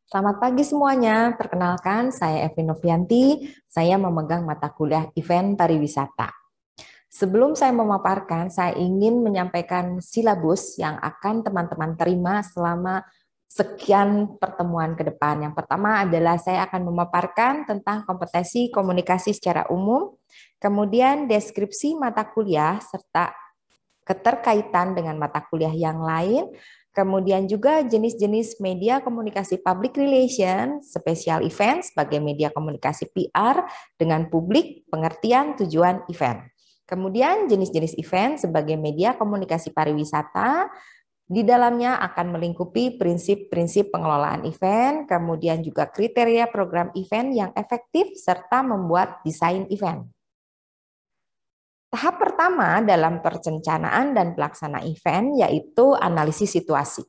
Selamat pagi semuanya, perkenalkan saya Evi Novianti, saya memegang mata kuliah event pariwisata. Sebelum saya memaparkan, saya ingin menyampaikan silabus yang akan teman-teman terima selama sekian pertemuan ke depan. Yang pertama adalah saya akan memaparkan tentang kompetensi komunikasi secara umum, kemudian deskripsi mata kuliah serta keterkaitan dengan mata kuliah yang lain, kemudian juga jenis-jenis media komunikasi public relation, special event sebagai media komunikasi PR dengan publik, pengertian tujuan event. Kemudian jenis-jenis event sebagai media komunikasi pariwisata, di dalamnya akan melingkupi prinsip-prinsip pengelolaan event, kemudian juga kriteria program event yang efektif, serta membuat desain event. Tahap pertama dalam perencanaan dan pelaksanaan event yaitu analisis situasi.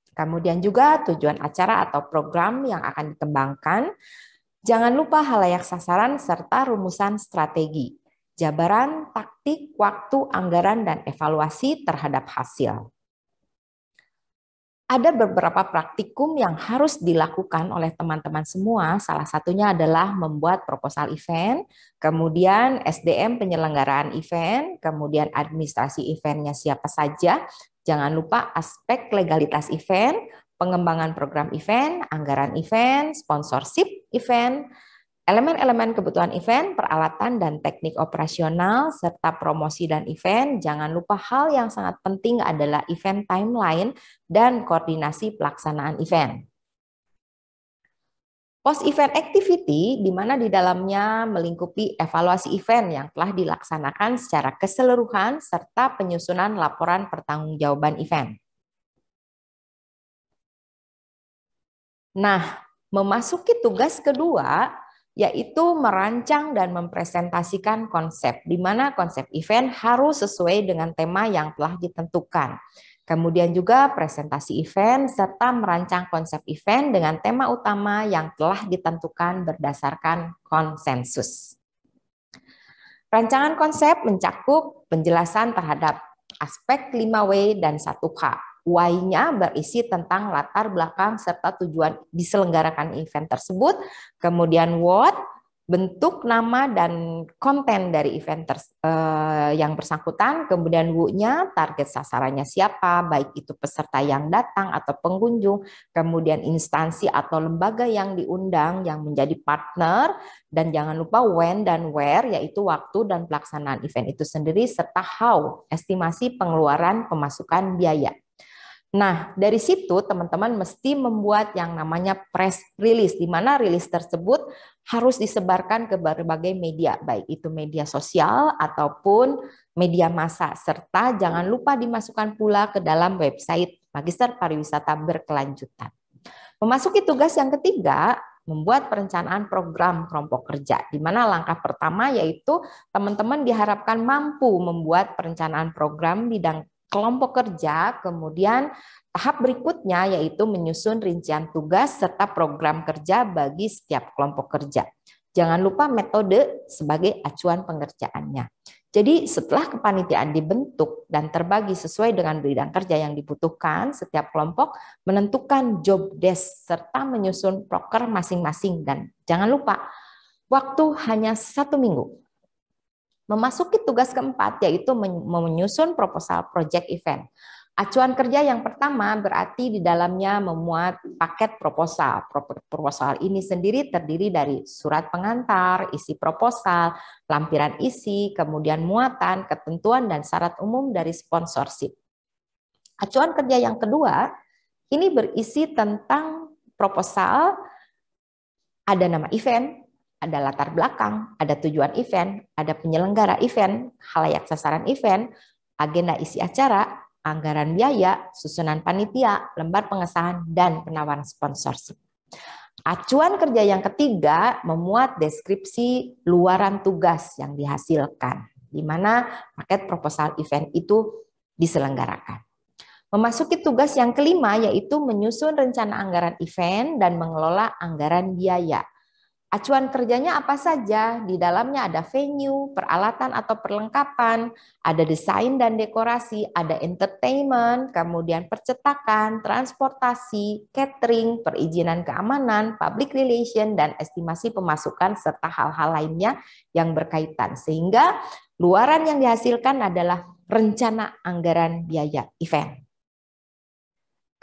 Kemudian juga tujuan acara atau program yang akan dikembangkan. Jangan lupa halayak sasaran serta rumusan strategi, jabaran, taktik, waktu, anggaran, dan evaluasi terhadap hasil. Ada beberapa praktikum yang harus dilakukan oleh teman-teman semua. Salah satunya adalah membuat proposal event, kemudian SDM penyelenggaraan event, kemudian administrasi eventnya siapa saja. Jangan lupa aspek legalitas event, pengembangan program event, anggaran event, sponsorship event, elemen-elemen kebutuhan event, peralatan dan teknik operasional, serta promosi dan event. Jangan lupa hal yang sangat penting adalah event timeline dan koordinasi pelaksanaan event. Post-event activity, di mana di dalamnya melingkupi evaluasi event yang telah dilaksanakan secara keseluruhan, serta penyusunan laporan pertanggungjawaban event. Nah, memasuki tugas kedua, yaitu merancang dan mempresentasikan konsep, di mana konsep event harus sesuai dengan tema yang telah ditentukan. Kemudian juga presentasi event, serta merancang konsep event dengan tema utama yang telah ditentukan berdasarkan konsensus. Rancangan konsep mencakup penjelasan terhadap aspek 5W dan 1H. Y-nya berisi tentang latar belakang serta tujuan diselenggarakan event tersebut, kemudian what, bentuk, nama, dan konten dari event yang bersangkutan, kemudian W-nya target sasarannya siapa, baik itu peserta yang datang atau pengunjung, kemudian instansi atau lembaga yang diundang yang menjadi partner, dan jangan lupa when dan where, yaitu waktu dan pelaksanaan event itu sendiri, serta how, estimasi pengeluaran pemasukan biaya. Nah, dari situ teman-teman mesti membuat yang namanya press release, di mana rilis tersebut harus disebarkan ke berbagai media, baik itu media sosial ataupun media massa, serta jangan lupa dimasukkan pula ke dalam website Magister Pariwisata Berkelanjutan. Memasuki tugas yang ketiga, membuat perencanaan program kelompok kerja, di mana langkah pertama yaitu teman-teman diharapkan mampu membuat perencanaan program bidang kelompok kerja, kemudian tahap berikutnya yaitu menyusun rincian tugas serta program kerja bagi setiap kelompok kerja. Jangan lupa metode sebagai acuan pengerjaannya. Jadi setelah kepanitiaan dibentuk dan terbagi sesuai dengan bidang kerja yang dibutuhkan, setiap kelompok menentukan job desk serta menyusun proker masing-masing. Dan jangan lupa, waktu hanya 1 minggu. Memasuki tugas keempat yaitu menyusun proposal project event. Acuan kerja yang pertama berarti di dalamnya memuat paket proposal. Proposal ini sendiri terdiri dari surat pengantar, isi proposal, lampiran isi, kemudian muatan, ketentuan, dan syarat umum dari sponsorship. Acuan kerja yang kedua ini berisi tentang proposal, ada nama event, ada latar belakang, ada tujuan event, ada penyelenggara event, khalayak sasaran event, agenda isi acara, anggaran biaya, susunan panitia, lembar pengesahan, dan penawaran sponsorship. Acuan kerja yang ketiga memuat deskripsi luaran tugas yang dihasilkan, di mana paket proposal event itu diselenggarakan. Memasuki tugas yang kelima yaitu menyusun rencana anggaran event dan mengelola anggaran biaya. Acuan kerjanya apa saja? Di dalamnya ada venue, peralatan atau perlengkapan, ada desain dan dekorasi, ada entertainment, kemudian percetakan, transportasi, catering, perizinan keamanan, public relation, dan estimasi pemasukan, serta hal-hal lainnya yang berkaitan. Sehingga luaran yang dihasilkan adalah rencana anggaran biaya event.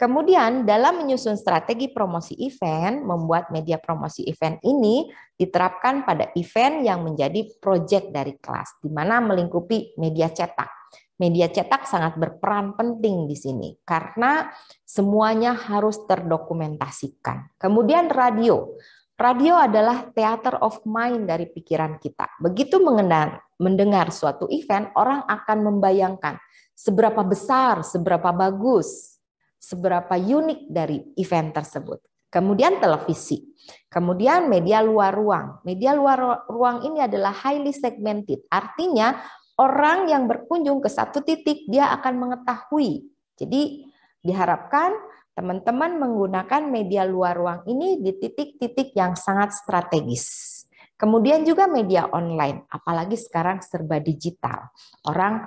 Kemudian dalam menyusun strategi promosi event, membuat media promosi event ini diterapkan pada event yang menjadi proyek dari kelas, di mana melingkupi media cetak. Media cetak sangat berperan penting di sini, karena semuanya harus terdokumentasikan. Kemudian radio. Radio adalah theater of mind dari pikiran kita. Begitu mendengar suatu event, orang akan membayangkan seberapa besar, seberapa bagus, seberapa unik dari event tersebut. Kemudian televisi. Kemudian media luar ruang. Media luar ruang ini adalah highly segmented. Artinya orang yang berkunjung ke satu titik dia akan mengetahui. Jadi diharapkan teman-teman menggunakan media luar ruang ini di titik-titik yang sangat strategis. Kemudian juga media online, apalagi sekarang serba digital. Orang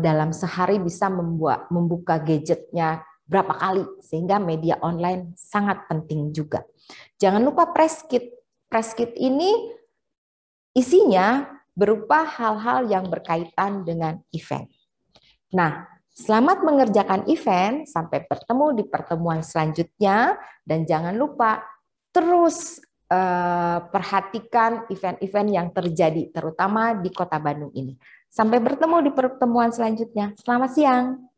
dalam sehari bisa membuka gadgetnya berapa kali, sehingga media online sangat penting juga. Jangan lupa press kit. Press kit ini isinya berupa hal-hal yang berkaitan dengan event. Nah, selamat mengerjakan event, sampai bertemu di pertemuan selanjutnya, dan jangan lupa terus perhatikan event-event yang terjadi, terutama di Kota Bandung ini. Sampai bertemu di pertemuan selanjutnya. Selamat siang.